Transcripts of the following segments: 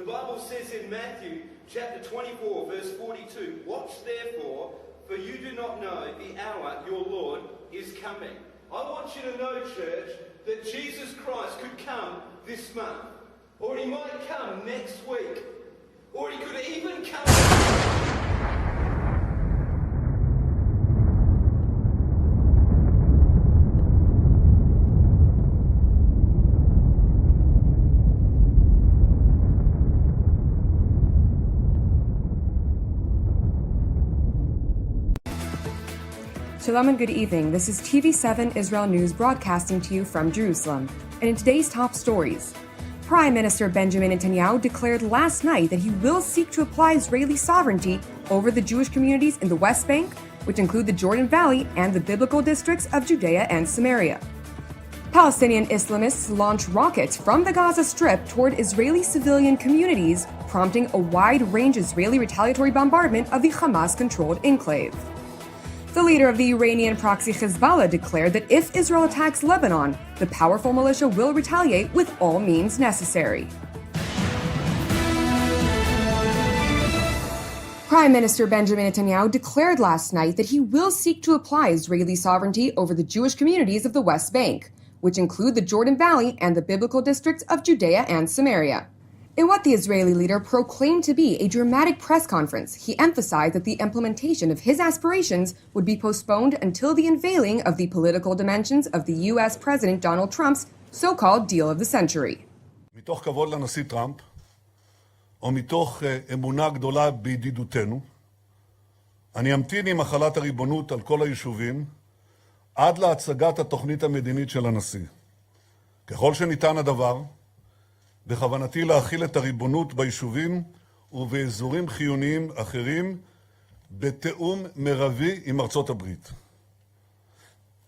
The Bible says in Matthew chapter 24, verse 42, "Watch therefore, for you do not know the hour your Lord is coming." I want you to know, church, that Jesus Christ could come this month, or he might come next week, or he could even come... Shalom and good evening. This is TV7 Israel News broadcasting to you from Jerusalem. And in today's top stories, Prime Minister Benjamin Netanyahu declared last night that he will seek to apply Israeli sovereignty over the Jewish communities in the West Bank, which include the Jordan Valley and the biblical districts of Judea and Samaria. Palestinian Islamists launched rockets from the Gaza Strip toward Israeli civilian communities, prompting a wide-range Israeli retaliatory bombardment of the Hamas-controlled enclave. The leader of the Iranian proxy Hezbollah declared that if Israel attacks Lebanon, the powerful militia will retaliate with all means necessary. Prime Minister Benjamin Netanyahu declared last night that he will seek to apply Israeli sovereignty over the Jewish communities of the West Bank, which include the Jordan Valley and the biblical districts of Judea and Samaria. In what the Israeli leader proclaimed to be a dramatic press conference, he emphasized that the implementation of his aspirations would be postponed until the unveiling of the political dimensions of the U.S. President Donald Trump's so-called deal of the century. מתוך כבוד לנשיא טראמפ, או מתוך אמונה גדולה בידידותנו, אני אמתין עם החלת הריבונות על כל היישובים עד להצגת התוכנית המדינית של הנשיא. ככל שניתן הדבר, בכוונתי להחיל את הריבונות ביישובים ובאזורים חיוניים אחרים בתאום מרבי עם ארצות הברית.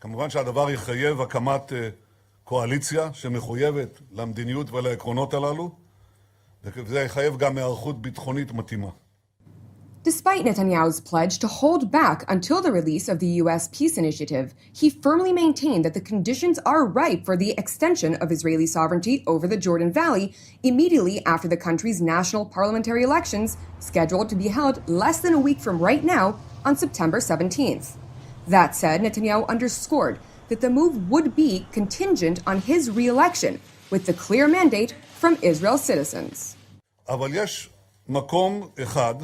כמובן שהדבר יחייב הקמת קואליציה שמחויבת למדיניות ולעקרונות הללו, וזה יחייב גם היערכות ביטחונית מתאימה. Despite Netanyahu's pledge to hold back until the release of the U.S. peace initiative, he firmly maintained that the conditions are ripe for the extension of Israeli sovereignty over the Jordan Valley immediately after the country's national parliamentary elections, scheduled to be held less than a week from right now on September 17th. That said, Netanyahu underscored that the move would be contingent on his re-election, with the clear mandate from Israel's citizens. אבל יש מקום אחד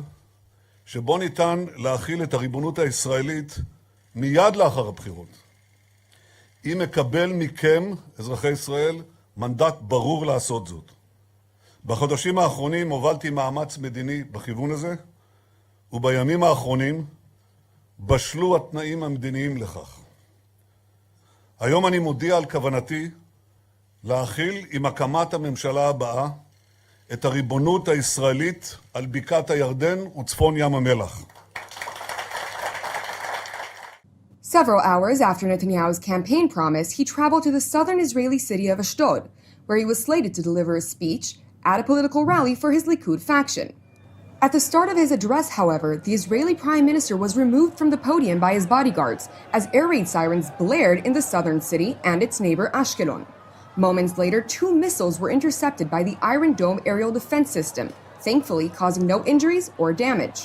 שבו ניתן להחיל את הריבונות הישראלית מיד לאחר הבחירות. אם מקבל מכם, אזרחי ישראל, מנדט ברור לעשות זאת. בחודשים האחרונים הובלתי מאמץ מדיני בכיוון הזה, ובימים האחרונים בשלו התנאים המדיניים לכך. היום אני מודיע על כוונתי להחיל עם הקמת הממשלה הבאה את הריבונות הישראלית על בקעת הירדן וצפון ים המלח. Several hours after Netanyahu's campaign promise, he traveled to the southern Israeli city of Ashdod, where he was slated to deliver a speech at a political rally for his Likud faction. At the start of his address, however, the Israeli prime minister was removed from the podium by his bodyguards as air raid sirens blared in the southern city and its neighbor Ashkelon. Moments later, 2 missiles were intercepted by the Iron Dome aerial defense system, thankfully causing no injuries or damage.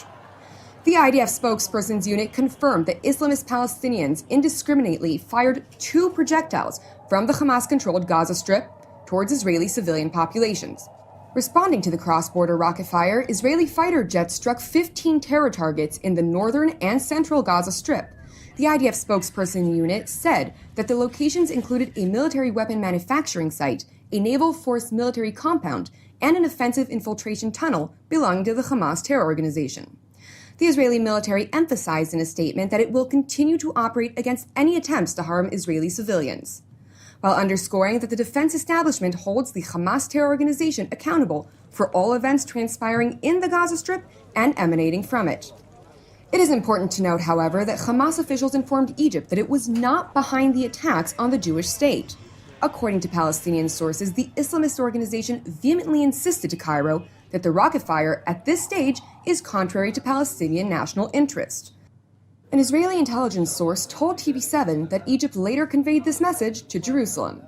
The IDF spokesperson's unit confirmed that Islamist Palestinians indiscriminately fired 2 projectiles from the Hamas-controlled Gaza Strip towards Israeli civilian populations. Responding to the cross-border rocket fire, Israeli fighter jets struck 15 terror targets in the northern and central Gaza Strip. The IDF spokesperson unit said that the locations included a military weapon manufacturing site, a naval force military compound, and an offensive infiltration tunnel belonging to the Hamas terror organization. The Israeli military emphasized in a statement that it will continue to operate against any attempts to harm Israeli civilians, while underscoring that the defense establishment holds the Hamas terror organization accountable for all events transpiring in the Gaza Strip and emanating from it. It is important to note, however, that Hamas officials informed Egypt that it was not behind the attacks on the Jewish state. According to Palestinian sources, the Islamist organization vehemently insisted to Cairo that the rocket fire at this stage is contrary to Palestinian national interest. An Israeli intelligence source told TV7 that Egypt later conveyed this message to Jerusalem.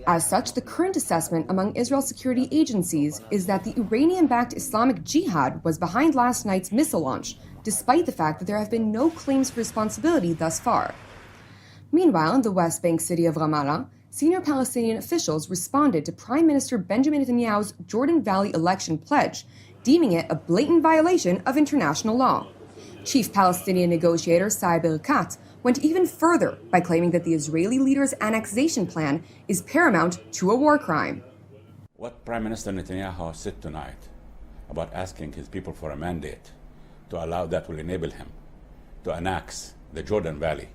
As such, the current assessment among Israel's security agencies is that the Iranian-backed Islamic Jihad was behind last night's missile launch, despite the fact that there have been no claims for responsibility thus far. Meanwhile, in the West Bank city of Ramallah, senior Palestinian officials responded to Prime Minister Benjamin Netanyahu's Jordan Valley election pledge, deeming it a blatant violation of international law. Chief Palestinian negotiator Saeb Erekat went even further by claiming that the Israeli leader's annexation plan is paramount to a war crime. What Prime Minister Netanyahu said tonight about asking his people for a mandate to allow that will enable him to annex the Jordan Valley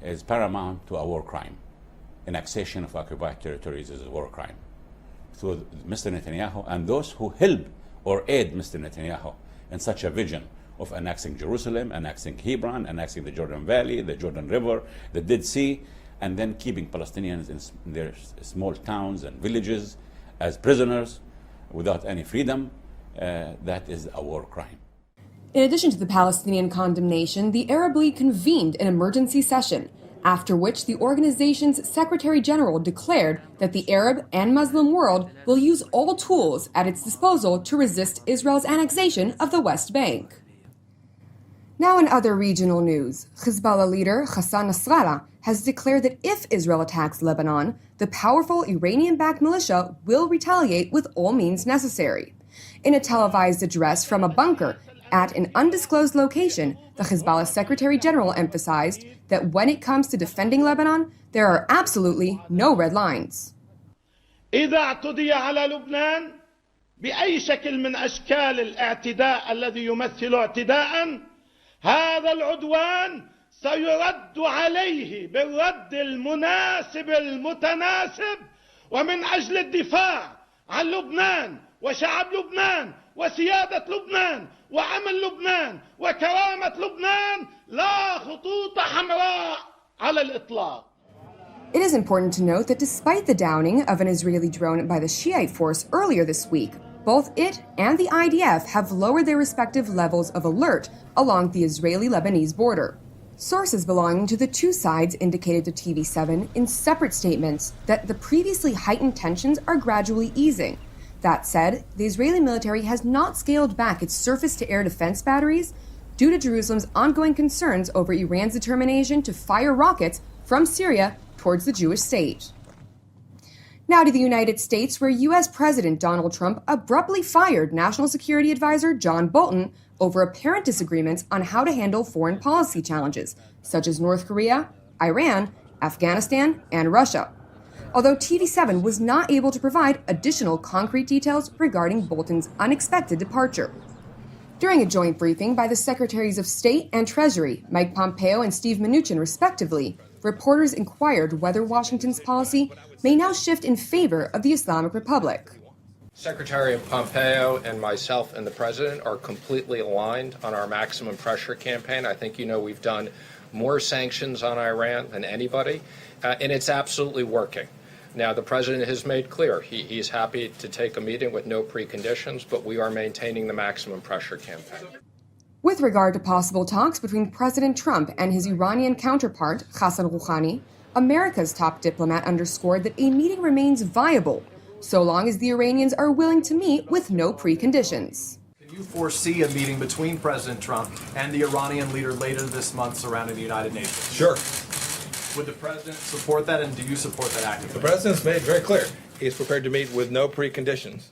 is paramount to a war crime. Annexation of occupied territories is a war crime. So Mr. Netanyahu and those who help or aid Mr. Netanyahu in such a vision of annexing Jerusalem, annexing Hebron, annexing the Jordan Valley, the Jordan River, the Dead Sea, and then keeping Palestinians in their small towns and villages as prisoners without any freedom, that is a war crime. In addition to the Palestinian condemnation, the Arab League convened an emergency session, after which the organization's Secretary General declared that the Arab and Muslim world will use all tools at its disposal to resist Israel's annexation of the West Bank. Now in other regional news, Hezbollah leader Hassan Nasrallah has declared that if Israel attacks Lebanon, the powerful Iranian-backed militia will retaliate with all means necessary. In a televised address from a bunker at an undisclosed location, the Hezbollah Secretary General emphasized that when it comes to defending Lebanon, there are absolutely no red lines. إذا اعتدي على لبنان بأي شكل من أشكال الاعتداء الذي يمثل اعتداء، هذا العدوان سيرد عليه بالرد المناسب المتناسب، ومن أجل الدفاع عن لبنان وشعب لبنان وسيادة لبنان وأمن لبنان وكرامة لبنان لا خطوط حمراء على الإطلاق. It is important to note that despite the downing of an Israeli drone by the Shiite force earlier this week, both it and the IDF have lowered their respective levels of alert along the Israeli-Lebanese border. Sources belonging to the two sides indicated to TV7 in separate statements that the previously heightened tensions are gradually easing. That said, the Israeli military has not scaled back its surface-to-air defense batteries due to Jerusalem's ongoing concerns over Iran's determination to fire rockets from Syria towards the Jewish state. Now to the United States, where U.S. President Donald Trump abruptly fired National Security Advisor John Bolton over apparent disagreements on how to handle foreign policy challenges, such as North Korea, Iran, Afghanistan, and Russia. Although TV7 was not able to provide additional concrete details regarding Bolton's unexpected departure. During a joint briefing by the Secretaries of State and Treasury, Mike Pompeo and Steve Mnuchin, respectively, reporters inquired whether Washington's policy may now shift in favor of the Islamic Republic. Secretary Pompeo and myself and the President are completely aligned on our maximum pressure campaign. I think you know we've done more sanctions on Iran than anybody, and it's absolutely working. Now, the President has made clear he's happy to take a meeting with no preconditions, but we are maintaining the maximum pressure campaign. With regard to possible talks between President Trump and his Iranian counterpart, Hassan Rouhani, America's top diplomat underscored that a meeting remains viable, so long as the Iranians are willing to meet with no preconditions. Can you foresee a meeting between President Trump and the Iranian leader later this month surrounding the United Nations? Sure. Would the President support that, and do you support that actively? The President's made very clear he's prepared to meet with no preconditions.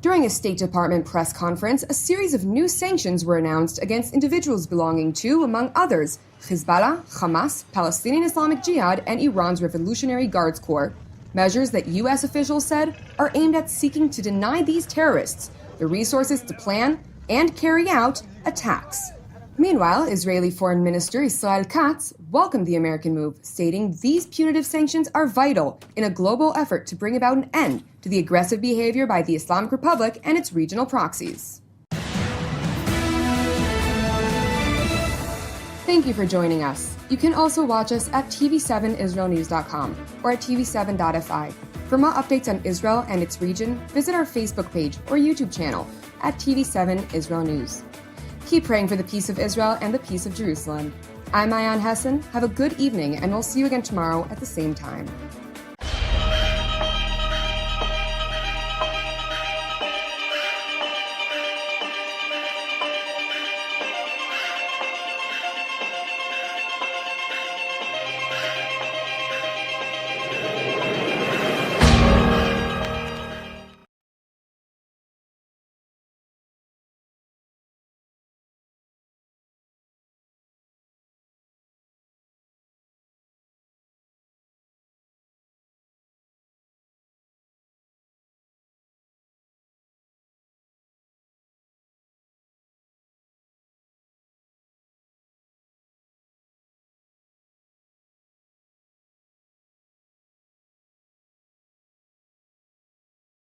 During a State Department press conference, a series of new sanctions were announced against individuals belonging to, among others, Hezbollah, Hamas, Palestinian Islamic Jihad, and Iran's Revolutionary Guards Corps, measures that U.S. officials said are aimed at seeking to deny these terrorists the resources to plan and carry out attacks. Meanwhile, Israeli Foreign Minister Israel Katz welcomed the American move, stating these punitive sanctions are vital in a global effort to bring about an end to the aggressive behavior by the Islamic Republic and its regional proxies. Thank you for joining us. You can also watch us at tv7israelnews.com or at tv7.fi. For more updates on Israel and its region, visit our Facebook page or YouTube channel at TV7 Israel News. Keep praying for the peace of Israel and the peace of Jerusalem. I'm Ayan Hessen. Have a good evening, and we'll see you again tomorrow at the same time.